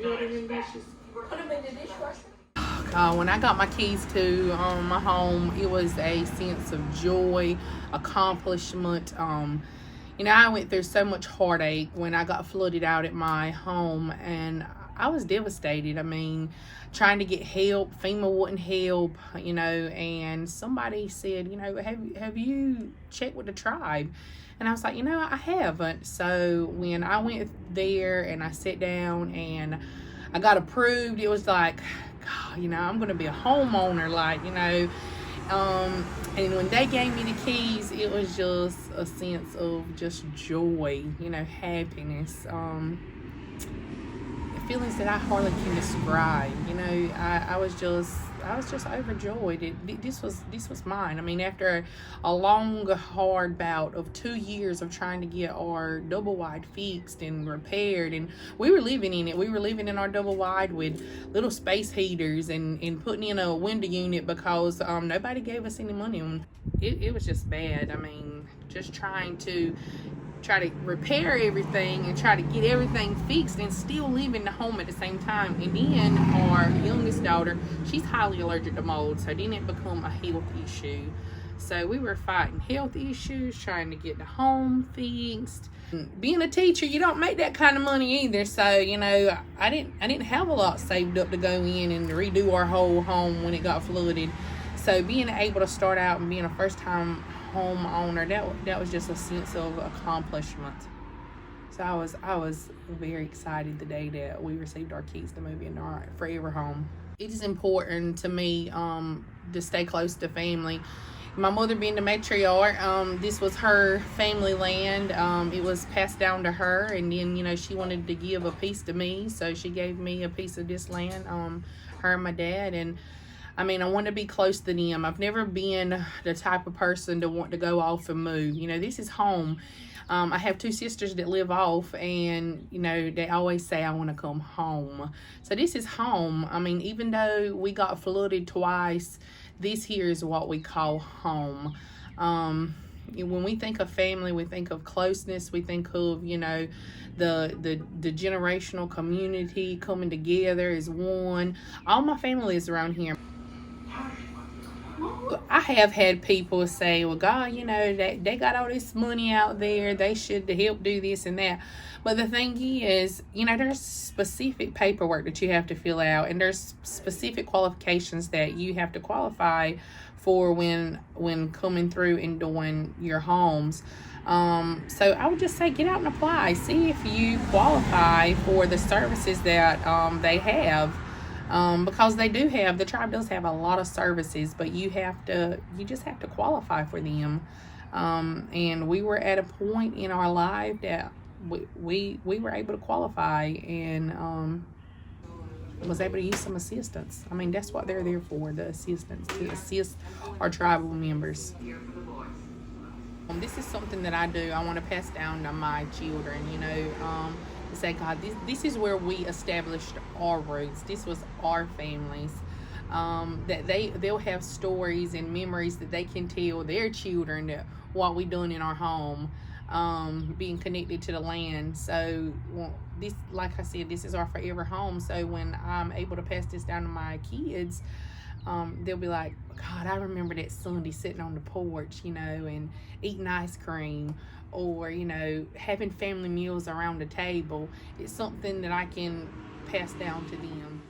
Put them in the dishwasher. When I got my keys to my home, it was a sense of joy, accomplishment. I went through so much heartache when I got flooded out at my home, and I was devastated. I mean, trying to get help, FEMA wouldn't help, and somebody said, have you checked with the tribe? And I was like, I haven't. So when I went there and I sat down and I got approved, it was like, God, I'm going to be a homeowner, and when they gave me the keys, it was just a sense of just joy, happiness, feelings that I hardly can describe. I was just overjoyed. This was mine. I mean, after a long, hard bout of 2 years of trying to get our double wide fixed and repaired, and we were living in it. We were living in our double wide with little space heaters and putting in a window unit because nobody gave us any money. It was just bad. I mean, just trying to repair everything and try to get everything fixed and still live in the home at the same time. And then our youngest daughter, she's highly allergic to mold, so then it become a health issue. So we were fighting health issues, trying to get the home fixed. Being a teacher, you don't make that kind of money either. So, I didn't have a lot saved up to go in and redo our whole home when it got flooded. So being able to start out and being a first time homeowner, that was just a sense of accomplishment. So I was very excited the day that we received our keys to move into our forever home. It is important to me to stay close to family. My mother being the matriarch, this was her family land. It was passed down to her, and then she wanted to give a piece to me, so she gave me a piece of this land, her and my dad. And I mean, I want to be close to them. I've never been the type of person to want to go off and move. This is home. I have 2 sisters that live off, and, they always say, I want to come home. So this is home. I mean, even though we got flooded twice, this here is what we call home. When we think of family, we think of closeness. We think of, the generational community coming together as one. All my family is around here. I have had people say, well, God, they got all this money out there. They should help do this and that. But the thing is, there's specific paperwork that you have to fill out, and there's specific qualifications that you have to qualify for when coming through and doing your homes. So I would just say, get out and apply. See if you qualify for the services that they have. Because the tribe does have a lot of services, but you just have to qualify for them. And we were at a point in our life that we were able to qualify and was able to use some assistance. I mean, that's what they're there for, the assistance, to assist our tribal members. This is something that I do. I want to pass down to my children, to say, God, this is where we established our roots. This was our families. That they'll have stories and memories that they can tell their children that what we done in our home, being connected to the land. So this, like I said, this is our forever home. So when I'm able to pass this down to my kids, they'll be like, God, I remember that Sunday sitting on the porch, and eating ice cream, or, having family meals around the table. It's something that I can pass down to them.